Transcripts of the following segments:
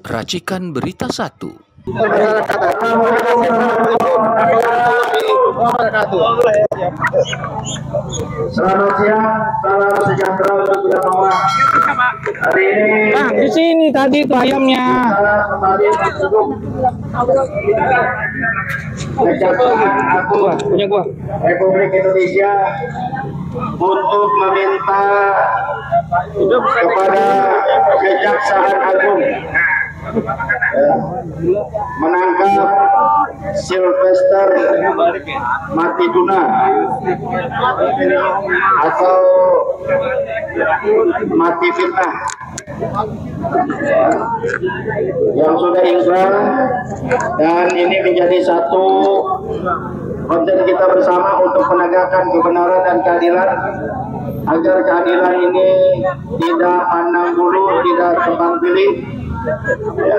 Racikan Berita 1. Selamat siang, salam sejahtera untuk kita semua. Hari ini di sini tadi itu ayamnya. kita kembali bertemu Kejaksaan Agung Punya gua. Republik Indonesia untuk meminta kepada Kejaksaan Agung menangkap Sylvester Matiduna atau Mati Fitnah yang sudah ingkrah, dan ini menjadi satu konten kita bersama untuk menegakkan kebenaran dan keadilan, agar keadilan ini tidak pandang bulu, tidak tebang pilih. Ya.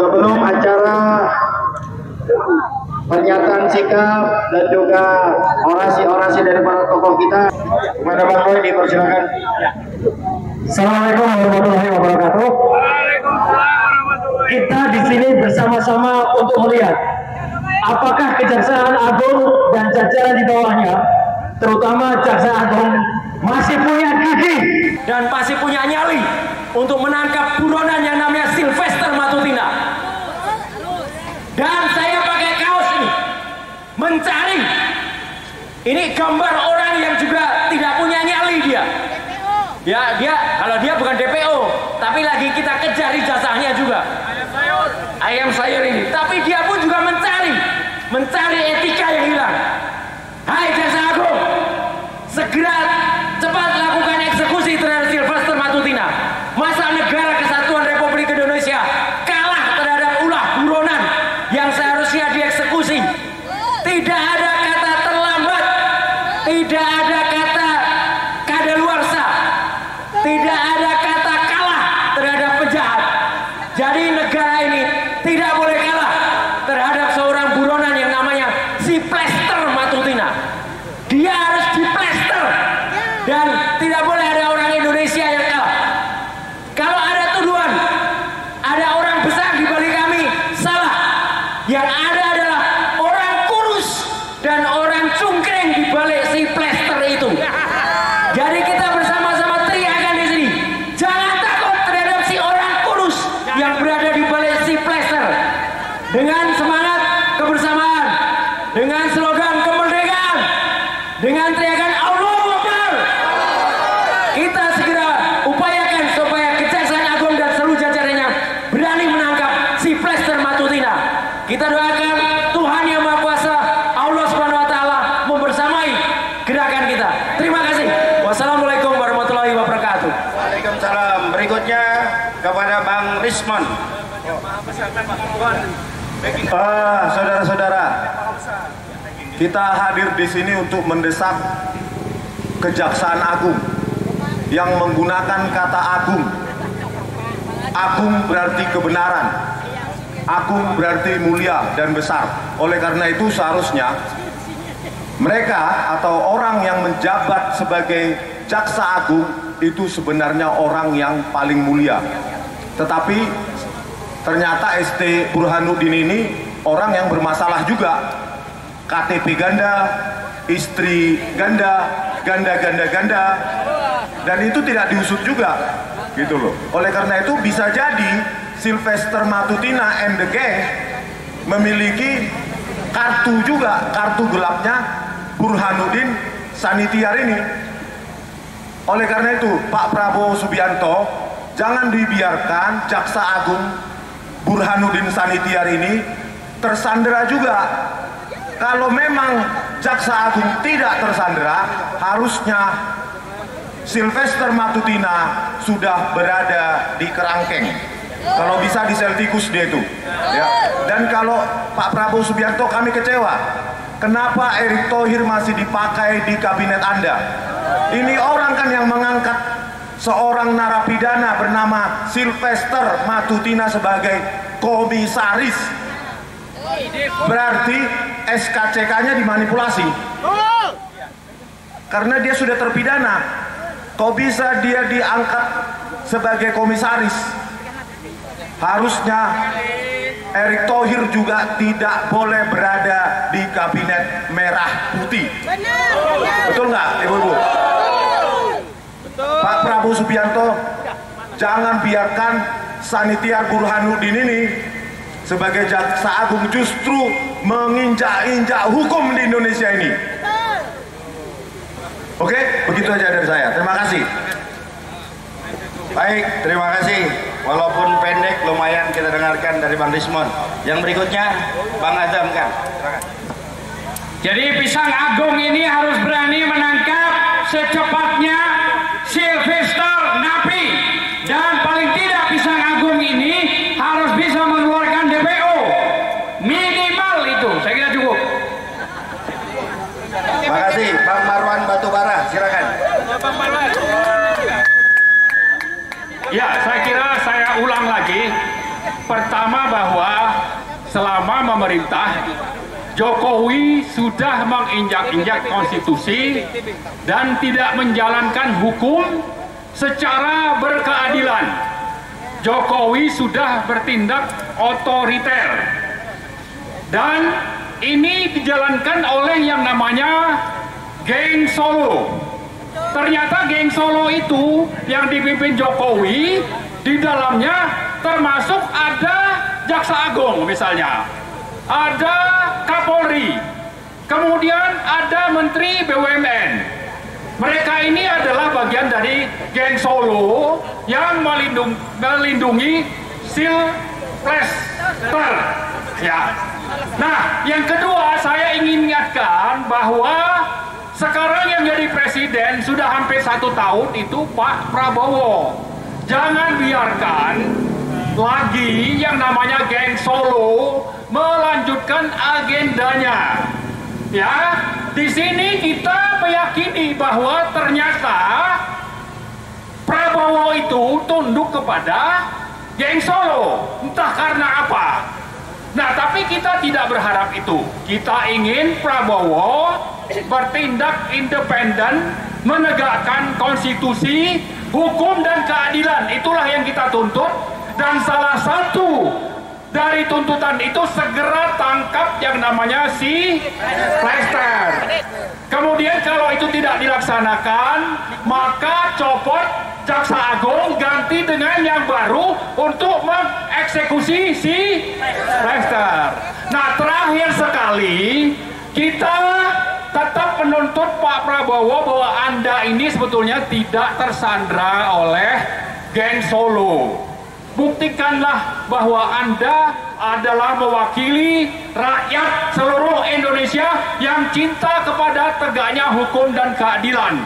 Sebelum acara pernyataan sikap dan juga orasi-orasi dari para tokoh kita, kepada Bang Boy dipersilakan. Assalamualaikum warahmatullahi wabarakatuh. Kita di sini bersama-sama untuk melihat apakah Kejaksaan Agung dan jajaran di bawahnya, terutama Jaksa Agung, masih punya gigi dan masih punya nyali untuk menangkap buronan yang namanya Sylvester Matiduna. Dan saya pakai kaos ini mencari, ini gambar orang yang juga tidak punya nyali dia. Ya, kalau dia bukan DPO, tapi lagi kita kejar ijazahnya juga. Ayam sayur ini, tapi dia pun juga mencari etika yang hilang. Hai Jaksa Agung, segera cepat lakukan eksekusi terhadap Sylvester Matiduna. Masa negara kesatuan Republik Indonesia kalah terhadap ulah buronan yang seharusnya dieksekusi? Tidak ada kata terlambat, tidak ada kata kadaluarsa, tidak ada kata kalah terhadap penjahat. Jadi negara ini tidak boleh kalah terhadap seorang buronan yang namanya Sylvester Matiduna. Dia harus diplester, dan tidak boleh ada orang Indonesia yang kalah. Kalau ada tuduhan, ada orang besar di balik kami, salah. Yang ada adalah orang kurus dan orang cungkring di balik si plester itu. Jadi kita bersama-sama teriakan di sini, jangan takut terhadap si orang kurus yang berada di balik si plester. Dengan semangat kebersamaan, dengan slogan kemerdekaan, dengan teriakan Allahu Akbar, kita segera upayakan supaya Kejaksaan Agung dan seluruh jajarannya berani menangkap si Sylvester Matiduna. Kita doakan Tuhan Yang Maha Kuasa, Allah Subhanahu wa taala membersamai gerakan kita. Terima kasih. Wassalamualaikum warahmatullahi wabarakatuh. Waalaikumsalam. Berikutnya kepada Bang Rismon. Saudara-saudara, kita hadir di sini untuk mendesak Kejaksaan Agung yang menggunakan kata agung. Agung berarti kebenaran, agung berarti mulia dan besar. Oleh karena itu seharusnya mereka atau orang yang menjabat sebagai Jaksa Agung itu sebenarnya orang yang paling mulia. Tetapi ternyata ST Burhanuddin ini orang yang bermasalah juga. KTP ganda, istri ganda, ganda, dan itu tidak diusut juga, gitu loh. Oleh karena itu bisa jadi Sylvester Matiduna and the gang memiliki kartu juga, kartu gelapnya Burhanuddin Sanitiar ini. Oleh karena itu Pak Prabowo Subianto, jangan dibiarkan Jaksa Agung Burhanuddin Sanitiar ini tersandera juga. Kalau memang Jaksa Agung tidak tersandera, harusnya Sylvester Matiduna sudah berada di kerangkeng. Kalau bisa di sel tikus dia itu. Ya. Dan kalau Pak Prabowo Subianto, kami kecewa. Kenapa Erick Thohir masih dipakai di kabinet Anda? Ini orang kan yang mengangkat seorang narapidana bernama Sylvester Matiduna sebagai komisaris. Berarti SKCK-nya dimanipulasi. Karena dia sudah terpidana. Kok bisa dia diangkat sebagai komisaris? Harusnya Erick Thohir juga tidak boleh berada di kabinet merah putih. Betul nggak, Ibu-ibu? Pak Prabowo Subianto, jangan biarkan Sanitiar Burhanuddin ini sebagai jaksa agung justru menginjak-injak hukum di Indonesia ini. Oke, begitu aja dari saya. Terima kasih. Baik, terima kasih. Walaupun pendek, lumayan kita dengarkan dari Bang Rismon. Yang berikutnya, Bang Azam kan. Jadi pisang agung ini harus berani menangkap secepatnya Sylvester Napi, dan paling tidak pisang agung ini harus bisa mengeluarkan DPO minimal itu. Saya kira cukup. Terima kasih, Bang Marwan Batubara, silakan. Ya, saya kira saya ulang lagi. Pertama bahwa selama memerintah, Jokowi sudah menginjak-injak konstitusi dan tidak menjalankan hukum secara berkeadilan. Jokowi sudah bertindak otoriter. Dan ini dijalankan oleh yang namanya geng Solo. Ternyata geng Solo itu yang dipimpin Jokowi, di dalamnya termasuk ada Jaksa Agung misalnya, ada Kapolri, kemudian ada Menteri BUMN. Mereka ini adalah bagian dari geng Solo yang melindungi Sylvester. Ya. Nah, yang kedua saya ingin ingatkan bahwa sekarang yang jadi presiden sudah hampir 1 tahun itu Pak Prabowo. Jangan biarkan lagi yang namanya geng Solo melanjutkan agendanya. Ya, di sini kita meyakini bahwa ternyata Prabowo itu tunduk kepada geng Solo, entah karena apa. Nah, tapi kita tidak berharap itu. Kita ingin Prabowo bertindak independen, menegakkan konstitusi, hukum dan keadilan. Itulah yang kita tuntut, dan salah satu dari tuntutan itu segera tangkap yang namanya si Lester. Kemudian kalau itu tidak dilaksanakan, maka copot Jaksa Agung, ganti dengan yang baru untuk mengeksekusi si Lester. Nah, terakhir sekali kita tetap menuntut Pak Prabowo bahwa Anda ini sebetulnya tidak tersandra oleh geng Solo. Buktikanlah bahwa Anda adalah mewakili rakyat seluruh Indonesia yang cinta kepada tegaknya hukum dan keadilan.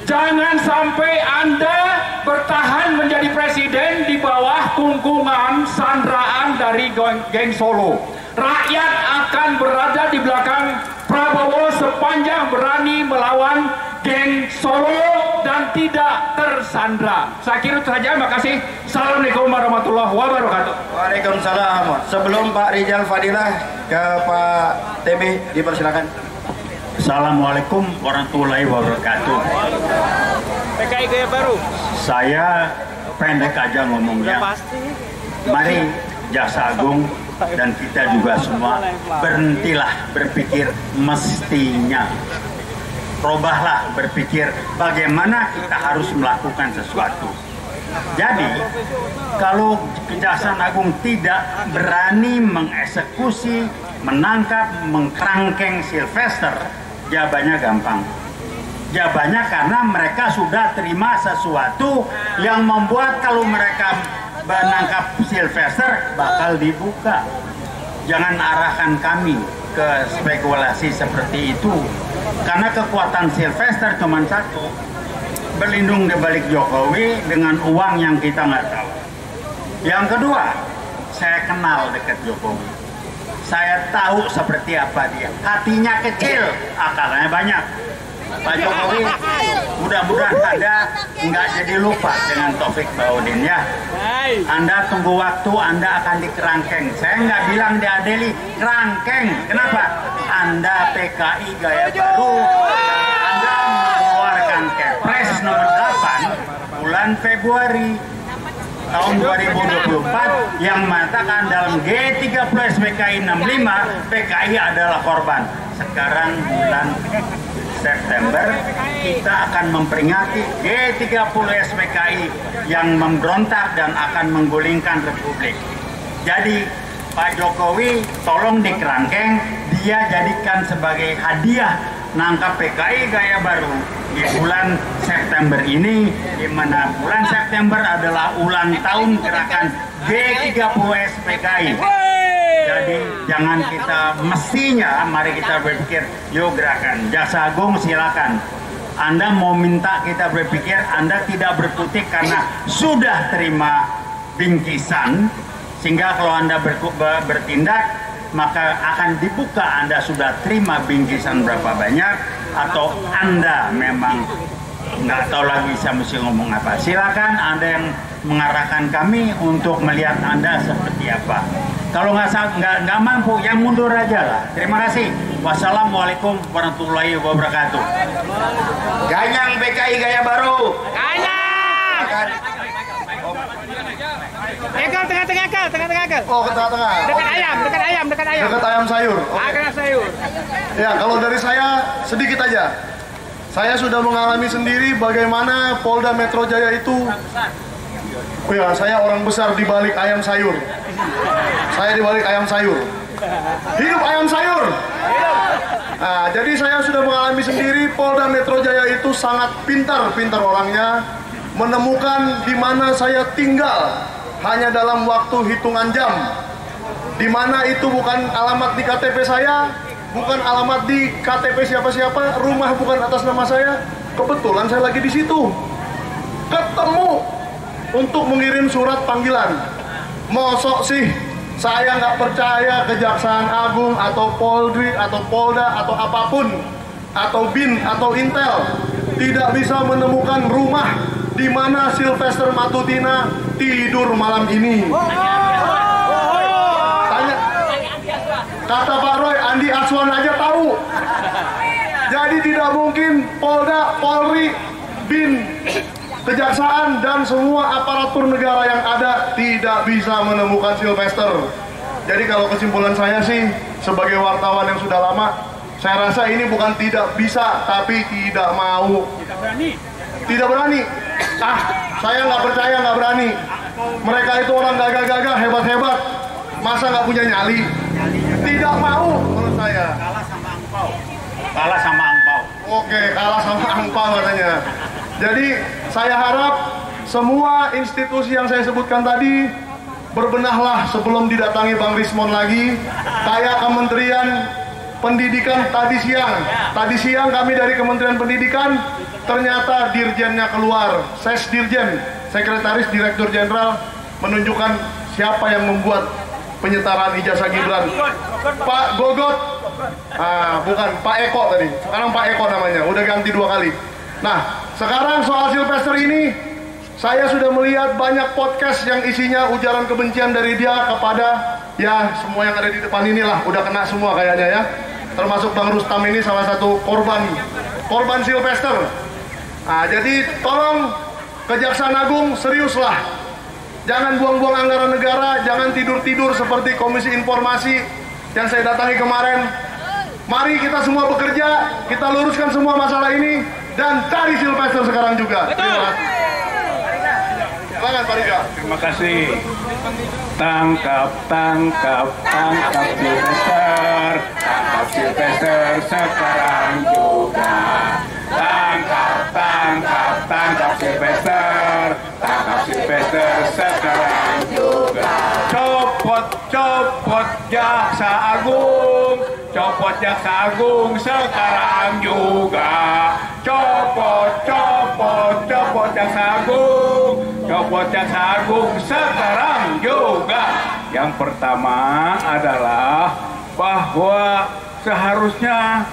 Jangan sampai Anda bertahan menjadi presiden di bawah kungkungan sandraan dari geng Solo. Rakyat akan berada di belakang Prabowo sepanjang berani melawan geng Solo dan tidak tersandra. Saya kira itu saja. Terima kasih. Assalamualaikum warahmatullahi wabarakatuh. Waalaikumsalam. Sebelum Pak Rijal Fadilah ke Pak TB, dipersilakan. Assalamualaikum warahmatullahi wabarakatuh. PKI gaya baru. Saya pendek aja ngomongnya. Mari Jaksa Agung dan kita juga semua berhentilah berpikir mestinya. Robahlah berpikir bagaimana kita harus melakukan sesuatu. Jadi kalau Kejaksaan Agung tidak berani mengeksekusi, menangkap, mengkerangkeng Sylvester, jawabannya gampang. Jawabannya karena mereka sudah terima sesuatu yang membuat kalau mereka menangkap Sylvester bakal dibuka. Jangan arahkan kami ke spekulasi seperti itu, karena kekuatan Sylvester cuma satu, berlindung di balik Jokowi dengan uang yang kita nggak tahu. Yang kedua, saya kenal dekat Jokowi. Saya tahu seperti apa dia. Hatinya kecil, akalnya banyak. Pak Jokowi mudah-mudahan Anda nggak jadi lupa dengan Taufik Baudin ya. Anda tunggu waktu, Anda akan dikerangkeng. Saya nggak bilang diadeli, kerangkeng. Kenapa? Anda PKI gaya baru. Anda mengeluarkan Kepres nomor 8 bulan Februari tahun 2024 yang mengatakan dalam G30 SPKI 65 PKI adalah korban. Sekarang bulan September kita akan memperingati G30 SPKI yang memberontak dan akan menggulingkan Republik. Jadi Pak Jokowi tolong dikerangkeng, dia jadikan sebagai hadiah nangkap PKI Gaya Baru di bulan September ini, di mana bulan September adalah ulang tahun gerakan G30 SPKI. Jadi jangan kita, mestinya mari kita berpikir, yuk gerakan Jaksa Agung silakan. Anda mau minta kita berpikir, Anda tidak berkutik karena sudah terima bingkisan, sehingga kalau Anda bertindak maka akan dibuka Anda sudah terima bingkisan berapa banyak, atau Anda memang nggak tahu lagi saya mesti ngomong apa. Silakan Anda yang mengarahkan kami untuk melihat Anda seperti apa. Kalau nggak mampu, yang mundur aja lah. Terima kasih. Wassalamualaikum warahmatullahi wabarakatuh. Ganyang PKI Gaya Baru. Ganyang. Ekal tengah-tengah ekal. Oh, ke tengah-tengah. Dekat ayam. Dekat ayam sayur. Oke. Ayam sayur. Ya, kalau dari saya sedikit aja. Saya sudah mengalami sendiri bagaimana Polda Metro Jaya itu. Oh ya, saya orang besar di balik ayam sayur. Saya di balik ayam sayur. Hidup ayam sayur. Nah, jadi saya sudah mengalami sendiri, Polda Metro Jaya itu sangat pintar orangnya, menemukan di mana saya tinggal hanya dalam waktu hitungan jam. Di mana itu bukan alamat di KTP saya, bukan alamat di KTP siapa-siapa, rumah bukan atas nama saya. Kebetulan saya lagi di situ. Ketemu untuk mengirim surat panggilan. Mosok sih saya nggak percaya Kejaksaan Agung atau Polri atau Polda atau apapun, atau BIN atau Intel tidak bisa menemukan rumah di mana Sylvester Matutina tidur malam ini. Tanya, kata Pak Roy, Andi Aswan aja tahu. Jadi tidak mungkin Polda, Polri, BIN, Kejaksaan dan semua aparatur negara yang ada tidak bisa menemukan Sylvester. Jadi kalau kesimpulan saya sih, sebagai wartawan yang sudah lama, saya rasa ini bukan tidak bisa, tapi tidak mau. Tidak berani. Saya nggak percaya, nggak berani. Mereka itu orang gagah-gagah, hebat-hebat. Masa nggak punya nyali? Tidak mau menurut saya. Kalah sama angpau. Oke, kalah sama angpau katanya. Jadi saya harap semua institusi yang saya sebutkan tadi berbenahlah sebelum didatangi Bang Rismon lagi. Kayak Kementerian Pendidikan tadi siang. Tadi siang kami dari Kementerian Pendidikan, ternyata dirjennya keluar. Sesdirjen, Sekretaris Direktur Jenderal, menunjukkan siapa yang membuat penyetaraan ijazah Gibran. Pak Gogot, bukan Pak Eko tadi. Sekarang Pak Eko namanya, udah ganti 2 kali. Nah, sekarang soal Sylvester ini, saya sudah melihat banyak podcast yang isinya ujaran kebencian dari dia kepada ya semua yang ada di depan inilah, udah kena semua kayaknya ya. Termasuk Bang Rustam ini salah satu korban Sylvester. Nah, jadi tolong Kejaksaan Agung seriuslah. Jangan buang-buang anggaran negara, jangan tidur-tidur seperti Komisi Informasi yang saya datangi kemarin. Mari kita semua bekerja, kita luruskan semua masalah ini dan cari Sylvester sekarang juga. Terima kasih. Silakan Pak Rika. Terima kasih. Tangkap Sylvester sekarang juga. Tangkap Sylvester sekarang juga. Copot Jaksa Agung, copot Jaksa Agung sekarang juga. Copot Jaksa Agung, copot Jaksa Agung sekarang juga. Yang pertama adalah bahwa seharusnya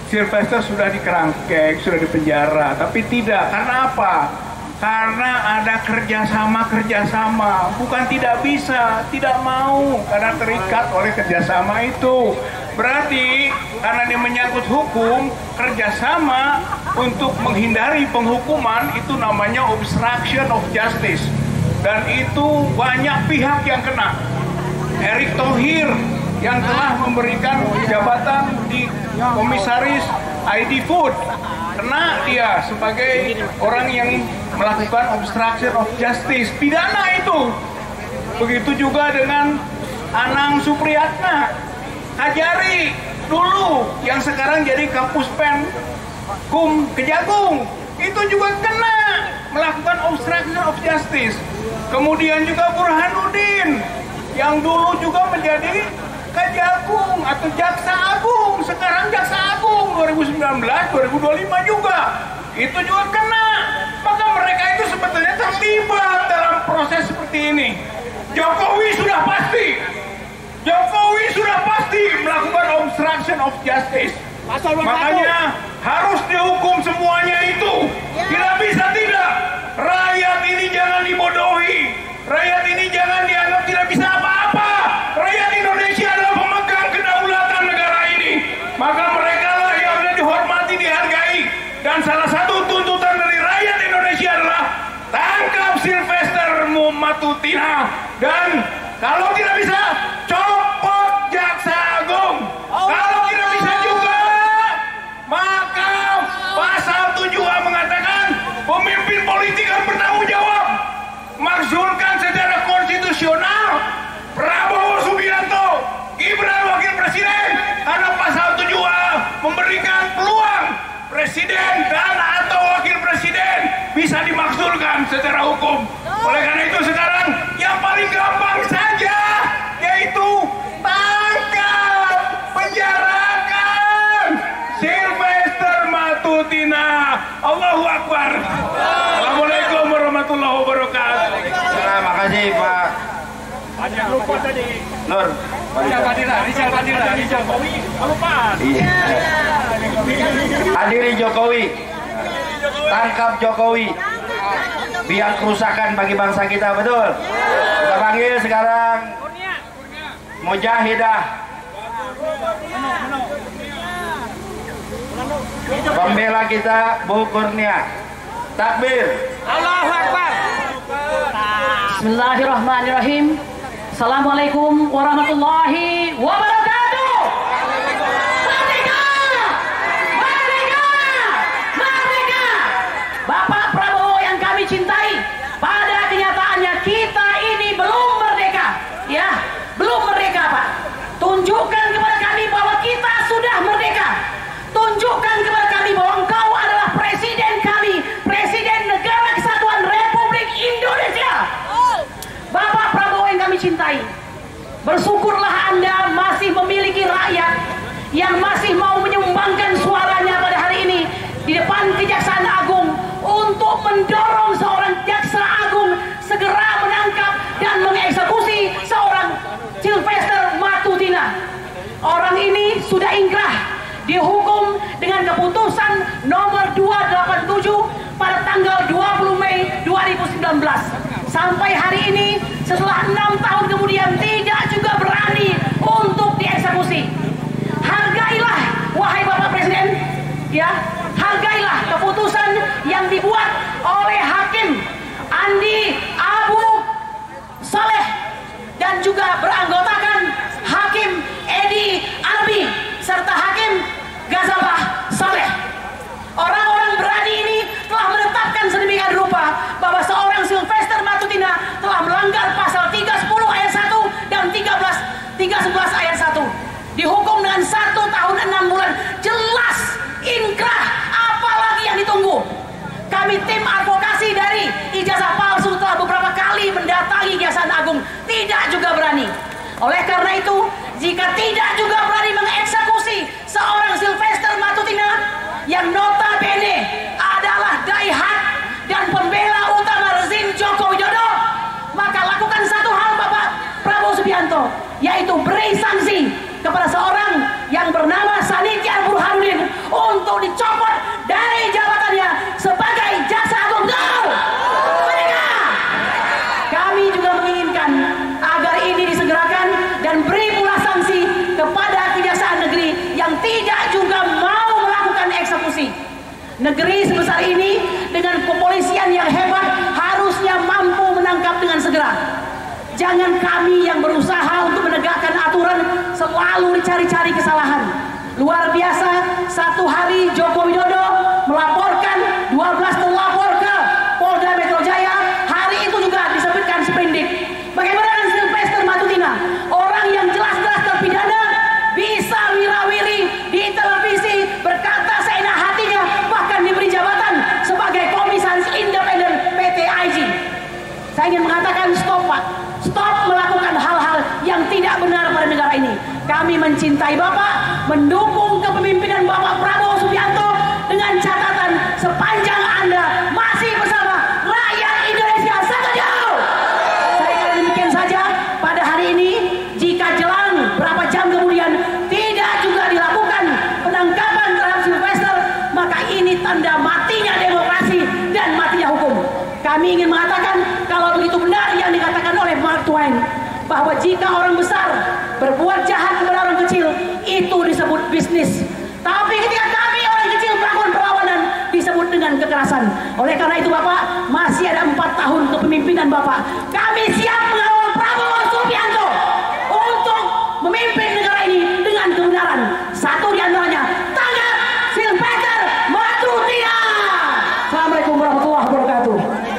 Sylvester sudah dikerangkeng, sudah dipenjara, tapi tidak. Karena apa? Karena ada kerjasama, bukan tidak bisa, tidak mau, karena terikat oleh kerjasama itu. Berarti karena ini menyangkut hukum, kerjasama untuk menghindari penghukuman itu namanya obstruction of justice. Dan itu banyak pihak yang kena. Erick Thohir yang telah memberikan jabatan di komisaris ID Food, kena dia sebagai orang yang melakukan obstruction of justice, pidana itu. Begitu juga dengan Anang Supriyatna Hajari dulu yang sekarang jadi Kapuspen Kum Kejagung, itu juga kena melakukan obstruction of justice. Kemudian juga Burhanuddin yang dulu juga menjadi Kejagung atau Jaksa Agung, sekarang Jaksa Agung 2019-2025 juga, itu juga kena. Maka mereka itu sebetulnya terlibat dalam proses seperti ini. Jokowi sudah pasti melakukan obstruction of justice. Makanya harus dihukum semuanya itu. Tidak bisa tidak. Rakyat ini jangan dibodohi. Rakyat ini jangan dianggap tidak bisa apa-apa. Rakyat Indonesia adalah pemegang kedaulatan negara ini. Maka mereka lah yang harus dihormati, dihargai. Dan salah satu tuntutan dari rakyat Indonesia adalah tangkap Sylvester Matutina. Dan kalau tidak bisa, copot Jaksa Agung. Kalau tidak bisa juga, maka pasal 7A mengatakan pemimpin politik harus bertanggung jawab. Makzulkan secara konstitusional Prabowo Subianto, Gibran Wakil Presiden, karena pasal 7A memberikan peluang Presiden dan atau Wakil Presiden bisa dimakzulkan secara hukum. Oleh karena itu sekarang yang paling gampang saja yaitu tangkap, penjarakan Sylvester Matutina. Allahu Akbar. Assalamualaikum warahmatullahi wabarakatuh. Terima kasih Pak Lupa tadi. Nur. Rizal Jokowi. Lupa. Hadiri Jokowi. Tangkap Jokowi. Biar kerusakan bagi bangsa kita, betul? Kita panggil sekarang Mujahidah, pembela kita Bu Kurnia. Takbir. Allahu Akbar. Bismillahirrahmanirrahim. Assalamualaikum warahmatullahi wabarakatuh. Merdeka! Merdeka! Merdeka! Bapak Prabowo yang kami cintai, pada kenyataannya kita ini belum merdeka. Ya, belum merdeka, Pak. Tunjukkan kepada kami bahwa kita sudah merdeka. Tunjukkan kepada kami bahwa engkau adalah presiden kami, presiden negara kesatuan Republik Indonesia. Bapak Prabowo yang kami cintai, bersyukurlah Anda masih memiliki rakyat yang masih mau menyumbangkan suaranya pada hari ini di depan Kejaksaan Agung untuk mendorong seorang Jaksa Agung segera menangkap dan mengeksekusi seorang Sylvester Matutina. Orang ini sudah ingkrah, dihukum dengan keputusan nomor 287 pada tanggal 20 Mei 2019. Sampai hari ini setelah 6 tahun kemudian tidak juga berani untuk dieksekusi. Hargailah wahai Bapak Presiden, ya, hargailah keputusan yang dibuat oleh Hakim Andi Abu Saleh dan juga beranggotakan Hakim Edi Albi serta Hakim Ghazaleh Saleh. Orang-orang berani ini telah menetapkan sedemikian rupa bahwa seorang Sylvester Matutina telah melanggar pasal 310 ayat 1 dan 311 ayat 1. Dihukum dengan 1 tahun 6 bulan. Jelas inkrah, apalagi yang ditunggu. Kami tim advokasi dari ijazah palsu telah beberapa kali mendatangi Kejaksaan Agung, tidak juga berani. Oleh karena itu, jika tidak juga berani mengeksekusi seorang Sylvester Matutina yang notabene adalah diehard dan pembela utama rezim Joko Widodo, maka lakukan satu hal Bapak Prabowo Subianto, yaitu beri sanksi kepada seorang yang bernama Sanitiar Burhanuddin untuk dicopot dari jabatannya sebagai Jaksa Agung. Mereka, kami juga menginginkan agar ini disegerakan dan beri pula sanksi kepada Kejaksaan Negeri Negeri sebesar ini dengan kepolisian yang hebat harusnya mampu menangkap dengan segera. Jangan kami yang berusaha untuk menegakkan aturan selalu dicari-cari kesalahan. Luar biasa, satu hari Joko Widodo melaporkan 12 terlapor ke Polda Metro Jaya. Hari itu juga disebutkan sprindik. Bagaimana dengan Sylvester Matutina? Orang yang jelas-jelas terpidana bisa wirawiri di televisi berkata seenak hatinya, bahkan diberi jabatan sebagai komisaris independen PT IG. Saya ingin mengatakan stop Pak, stop melakukan hal-hal yang tidak benar pada negara ini. Kami mencintai Bapak, mendukung kepemimpinan Bapak Prabowo Subianto dengan catatan sepanjang Anda masih bersama rakyat Indonesia satu jauh. Saya kira demikian saja pada hari ini. Jika jelang berapa jam kemudian tidak juga dilakukan penangkapan terhadap Sylvester, maka ini tanda matinya demokrasi dan matinya hukum. Kami ingin mengatakan kalau begitu benar yang dikatakan oleh Mark Twain, bahwa jika orang besar berbuat jahat kepada orang kecil, itu disebut bisnis. Tapi ketika kami orang kecil melakukan perlawanan, disebut dengan kekerasan. Oleh karena itu Bapak, masih ada 4 tahun kepemimpinan Bapak. Kami siap mengawal Prabowo Subianto untuk memimpin negara ini dengan kebenaran. Satu di antaranya, tangkap Sylvester Matutina. Assalamualaikum warahmatullahi wabarakatuh.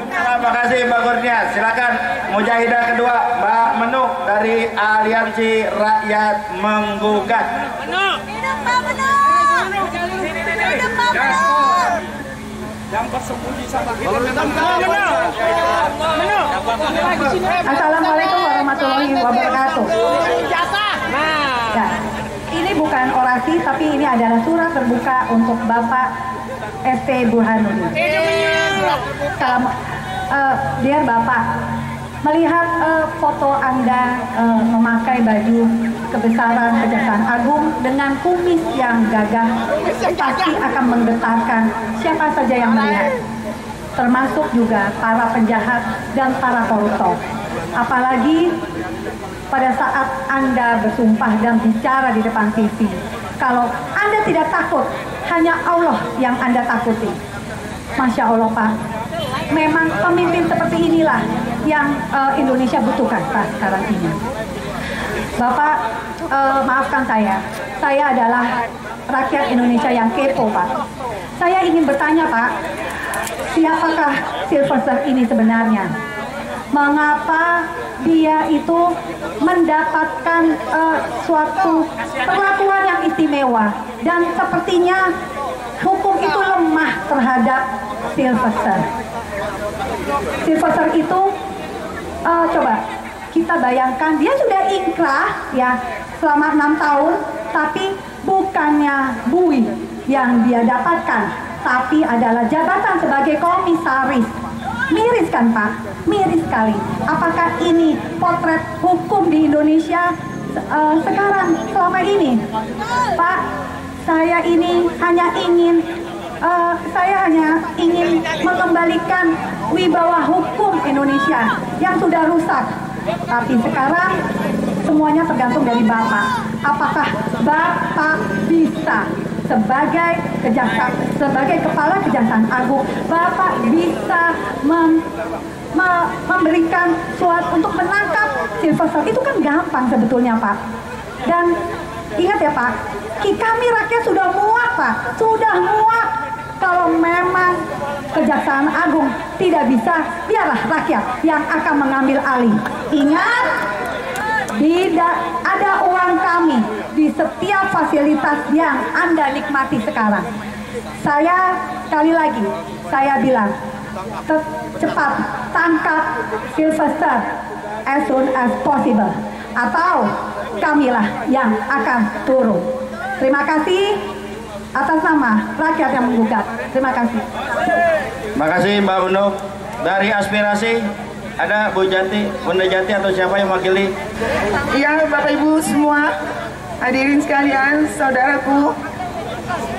Terima kasih Mbak Kurnia. Silakan mujahidah kedua Mbak Menuk dari Aliansi Rakyat Menggugat. Hidup Pak Menuk. Hidup Pak Menuk. Yang bersembunyi sama kita. Assalamualaikum warahmatullahi wabarakatuh. Ya, ini bukan orasi tapi ini adalah surat terbuka untuk Bapak ST Burhanuddin. Dear Bapak, melihat foto Anda memakai baju kebesaran Kejaksaan Agung dengan kumis yang gagah pasti akan menggetarkan siapa saja yang melihat, termasuk juga para penjahat dan para koruptor. Apalagi pada saat Anda bersumpah dan bicara di depan TV, kalau Anda tidak takut, hanya Allah yang Anda takuti. Masya Allah Pak, memang pemimpin seperti inilah yang Indonesia butuhkan Pak sekarang ini. Bapak, maafkan saya adalah rakyat Indonesia yang kepo Pak. Saya ingin bertanya Pak, siapakah Sylvester ini sebenarnya? Mengapa dia itu mendapatkan suatu perlakuan yang istimewa dan sepertinya hukum itu lemah terhadap Sylvester. Sylvester itu coba kita bayangkan dia sudah inkrah ya selama 6 tahun, tapi bukannya bui yang dia dapatkan, tapi adalah jabatan sebagai komisaris. Miris kan Pak? Miris sekali. Apakah ini potret hukum di Indonesia sekarang selama ini? Pak, saya hanya ingin mengembalikan wibawa hukum Indonesia yang sudah rusak. Tapi sekarang semuanya tergantung dari Bapak. Apakah Bapak bisa sebagai kepala Kejaksaan Agung, Bapak bisa memberikan suatu untuk menangkap Sylvester? Itu kan gampang sebetulnya Pak. Dan ingat ya Pak, kami rakyat sudah muak Pak, sudah muak. Kalau memang Kejaksaan Agung tidak bisa, biarlah rakyat yang akan mengambil alih. Ingat, tidak ada uang kami di setiap fasilitas yang Anda nikmati sekarang. Sekali lagi, saya bilang, cepat tangkap Sylvester as soon as possible. Atau kamilah yang akan turun. Terima kasih atas nama rakyat yang menggugat. Terima kasih. Terima kasih Mbak Menuk. Dari Aspirasi ada Bu Jati, Bunda Jati atau siapa yang mewakili? Iya Bapak Ibu semua, hadirin sekalian, saudaraku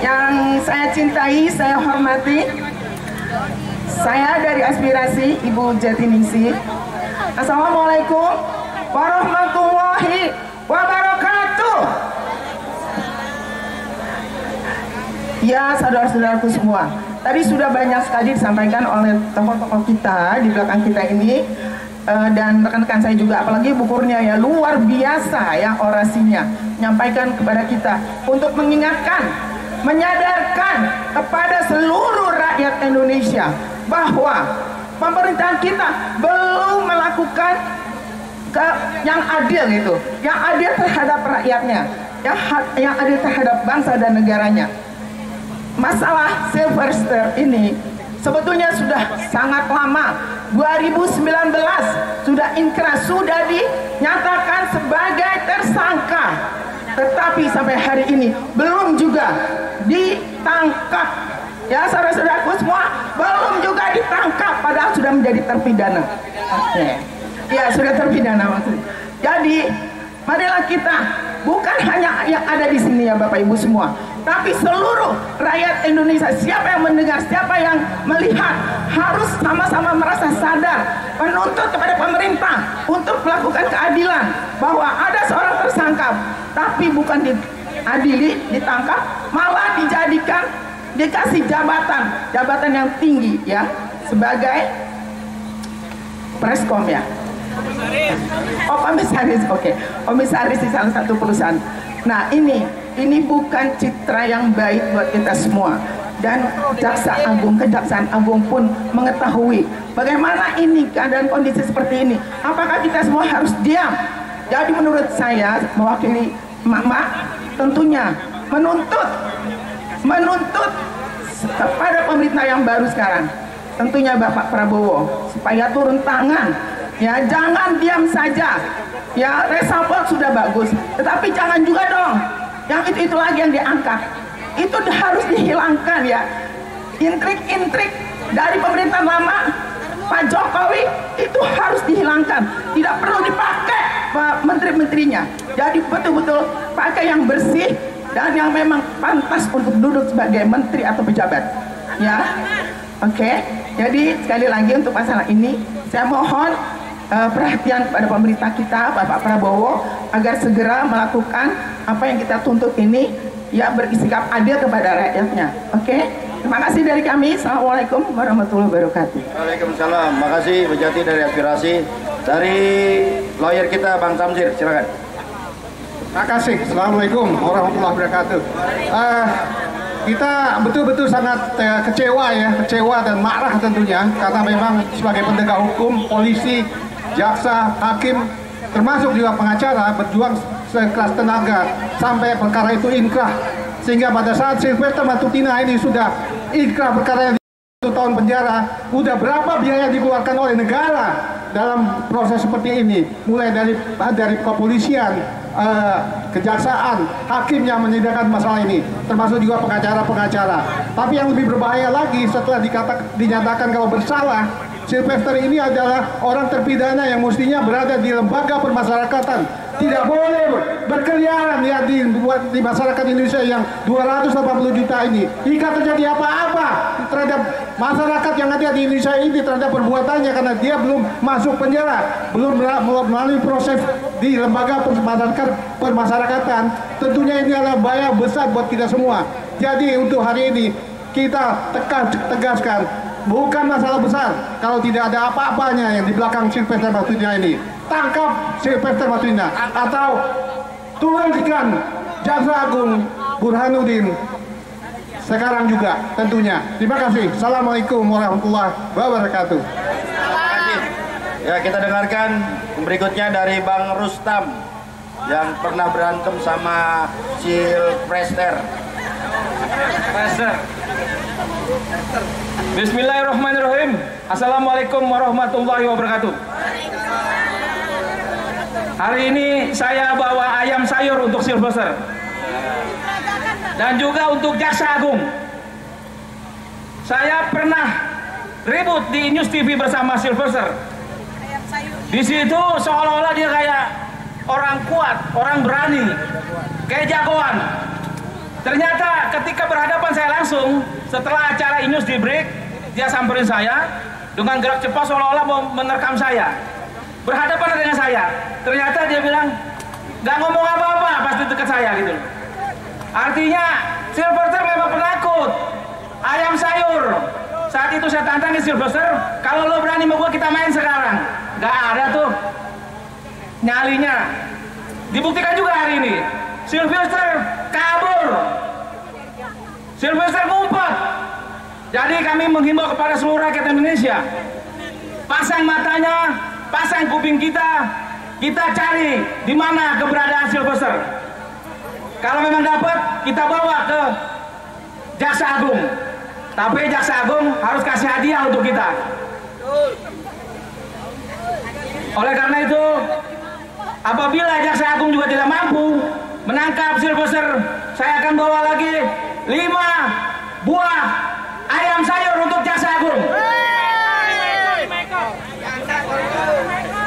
yang saya cintai, saya hormati. Saya dari Aspirasi, Ibu Jati Ningsih. Assalamualaikum warahmatullahi wabarakatuh. Ya saudara-saudaraku semua, Tadi sudah banyak sekali disampaikan oleh tokoh-tokoh kita di belakang kita ini, dan rekan-rekan saya juga, apalagi Bu Kurnia ya, luar biasa ya orasinya, menyampaikan kepada kita untuk mengingatkan, menyadarkan kepada seluruh rakyat Indonesia bahwa pemerintahan kita belum melakukan yang adil itu, yang adil terhadap rakyatnya, yang adil terhadap bangsa dan negaranya. Masalah Sylvester ini sebetulnya sudah sangat lama. 2019 sudah inkrah, sudah dinyatakan sebagai tersangka, tetapi sampai hari ini belum juga ditangkap. Ya, saudara-saudaraku semua, belum juga ditangkap, padahal sudah menjadi terpidana. Oke. Ya, sudah terpidana maksudnya. Jadi marilah kita, bukan hanya yang ada di sini ya Bapak Ibu semua, tapi seluruh rakyat Indonesia, siapa yang mendengar, siapa yang melihat, harus sama-sama merasa sadar, menuntut kepada pemerintah untuk melakukan keadilan, bahwa ada seorang tersangka tapi bukan diadili, ditangkap, malah dikasih jabatan yang tinggi ya, sebagai preskom ya. Oh, komisaris, oke. Komisaris di salah satu perusahaan. Nah, ini bukan citra yang baik buat kita semua. Dan Kejaksaan Agung pun mengetahui bagaimana ini keadaan kondisi seperti ini. Apakah kita semua harus diam? Jadi menurut saya, mewakili emak-emak, tentunya menuntut kepada pemerintah yang baru sekarang, tentunya Bapak Prabowo, supaya turun tangan. Ya, jangan diam saja. Ya, reshuffle sudah bagus, tetapi jangan juga dong yang itu lagi yang diangkat. Itu harus dihilangkan ya. Intrik-intrik dari pemerintahan lama Pak Jokowi itu harus dihilangkan. Tidak perlu dipakai menteri-menterinya. Jadi betul-betul pakai yang bersih dan yang memang pantas untuk duduk sebagai menteri atau pejabat. Ya, oke. Jadi sekali lagi untuk masalah ini, saya mohon perhatian kepada pemerintah kita, Bapak Prabowo, agar segera melakukan apa yang kita tuntut ini, ya, bersikap adil kepada rakyatnya. Oke? Terima kasih dari kami. Assalamualaikum warahmatullahi wabarakatuh. Waalaikumsalam. Makasih Bu Jati dari Aspirasi. Dari lawyer kita Bang Tamzir, silakan. Terima kasih. Assalamualaikum warahmatullahi wabarakatuh. Kita betul-betul sangat kecewa dan marah tentunya, karena memang sebagai penegak hukum, polisi, jaksa, hakim, termasuk juga pengacara berjuang sekeras tenaga sampai perkara itu inkrah, sehingga pada saat Sylvester Matutina ini sudah inkrah perkara yang 1 tahun penjara, udah berapa biaya dikeluarkan oleh negara dalam proses seperti ini, mulai dari kepolisian, kejaksaan, hakim yang menyidangkan masalah ini, termasuk juga pengacara-pengacara. Tapi yang lebih berbahaya lagi, setelah dinyatakan kalau bersalah, Sylvester ini adalah orang terpidana yang mestinya berada di lembaga permasyarakatan, tidak boleh berkeliaran ya di masyarakat Indonesia yang 280 juta ini. Jika terjadi apa-apa terhadap masyarakat yang ada di Indonesia ini terhadap perbuatannya, karena dia belum masuk penjara, belum melalui proses di lembaga permasyarakatan, tentunya ini adalah bahaya besar buat kita semua. Jadi untuk hari ini kita tegaskan, bukan masalah besar kalau tidak ada apa-apanya yang di belakang Sylvester Matutina ini. Tangkap Sylvester Matutina atau turunkan Jaksa Agung Burhanuddin sekarang juga tentunya. Terima kasih. Assalamualaikum warahmatullahi wabarakatuh. Ya, kita dengarkan berikutnya dari Bang Rustam yang pernah berantem sama Sylvester. Bismillahirrahmanirrahim. Assalamualaikum warahmatullahi wabarakatuh. Hari ini saya bawa ayam sayur untuk Sylvester dan juga untuk Jaksa Agung. Saya pernah ribut di News TV bersama Sylvester. Di situ seolah-olah dia kayak orang kuat, orang berani, kayak jagoan. Ternyata ketika berhadapan saya langsung, setelah acara News di break, dia samperin saya dengan gerak cepat seolah-olah mau menerkam saya. Berhadapan dengan saya, ternyata dia bilang nggak ngomong apa-apa pas di dekat saya gitu. Artinya Sylvester memang penakut. ayam sayur. Saat itu saya tantangin Sylvester, kalau lo berani sama gua kita main sekarang. Gak ada tuh nyalinya. Dibuktikan juga hari ini. Sylvester kabur. Sylvester ngumpet. Jadi kami menghimbau kepada seluruh rakyat Indonesia, pasang matanya, pasang kuping kita cari di mana keberadaan Sylvester. Kalau memang dapat, kita bawa ke Jaksa Agung. Tapi Jaksa Agung harus kasih hadiah untuk kita. Oleh karena itu, apabila Jaksa Agung juga tidak mampu menangkap Sylvester, saya akan bawa lagi 5 buah ayam sayur untuk Jaksa Agung.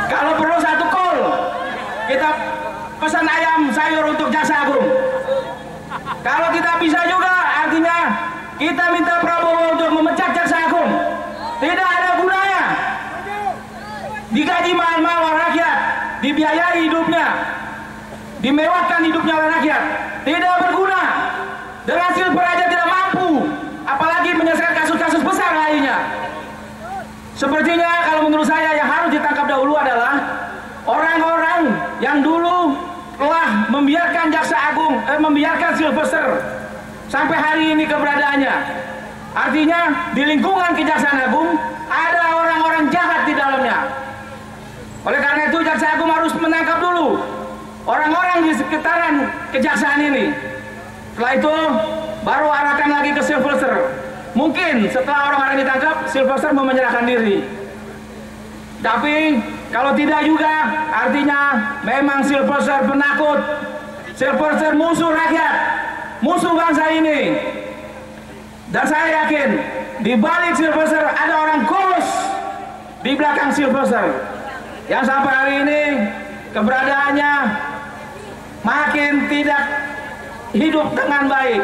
Kalau perlu 1 kol, kita pesan ayam sayur untuk Jaksa Agung. Kalau tidak bisa juga, artinya kita minta Prabowo untuk memecat Jaksa Agung. Tidak ada gunanya. Digaji mahal-mahal oleh rakyat, dibiayai hidupnya, dimewahkan hidupnya oleh rakyat. Tidak berguna. Dengan Silver aja tidak mampu, apalagi menyelesaikan kasus-kasus besar lainnya. Sepertinya kalau menurut saya yang harus ditangkap dahulu adalah orang-orang yang dulu telah membiarkan Jaksa Agung, membiarkan Sylvester sampai hari ini keberadaannya. Artinya di lingkungan Kejaksaan Agung ada orang-orang jahat di dalamnya. Oleh karena itu Jaksa Agung harus menangkap dulu orang-orang di sekitaran kejaksaan ini. Setelah itu baru arahkan lagi ke Sylvester. Mungkin setelah orang-orang ditangkap, Sylvester mau menyerahkan diri. Tapi kalau tidak juga, artinya memang Sylvester penakut. Sylvester musuh rakyat, musuh bangsa ini. Dan saya yakin di balik Sylvester ada orang khusus di belakang Sylvester yang sampai hari ini keberadaannya makin tidak hidup dengan baik.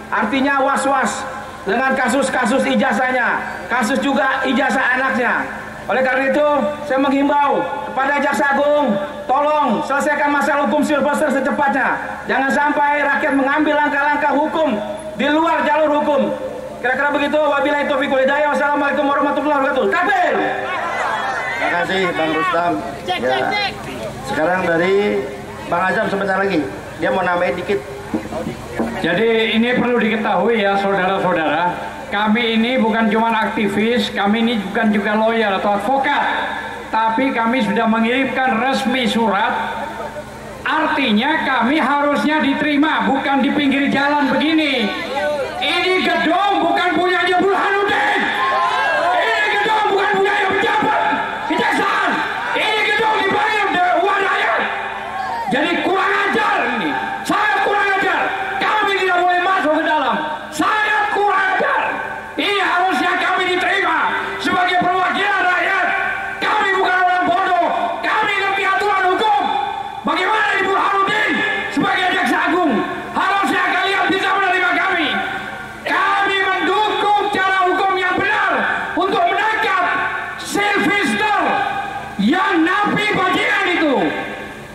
Artinya was-was dengan kasus-kasus ijazahnya, kasus juga ijazah anaknya. Oleh karena itu saya menghimbau kepada Jaksa Agung, tolong selesaikan masalah hukum Sylvester secepatnya. Jangan sampai rakyat mengambil langkah-langkah hukum di luar jalur hukum. Kira-kira begitu. Wabillahi taufiq wal hidayah. Wassalamualaikum warahmatullahi wabarakatuh. Takbir. Terima kasih Bang Rustam. Ya. Sekarang dari Bang Azam sebentar lagi. Dia mau nambahin dikit. Jadi ini perlu diketahui ya saudara-saudara, kami ini bukan cuma aktivis, kami ini bukan juga lawyer atau advokat, tapi kami sudah mengirimkan resmi surat. Artinya kami harusnya diterima, bukan di pinggir jalan begini. Ini gedung bukan punyanya Burhanuddin. Ini gedung bukan punyanya pejabat kejaksaan. Ini gedung dibayar dari uang rakyat. Jadi kurang ajar ini. Saya kurang ajar. Kami tidak boleh masuk ke dalam. Saya kurang ajar. Ini harusnya kami diterima sebagai perwakilan rakyat. Kami bukan orang bodoh. Kami ngerti aturan hukum. Bagaimana Ibu Burhanuddin sebagai Jaksa Agung? Harusnya kalian bisa menerima kami. Kami mendukung cara hukum yang benar untuk menangkap Sylvester yang napi bagian itu.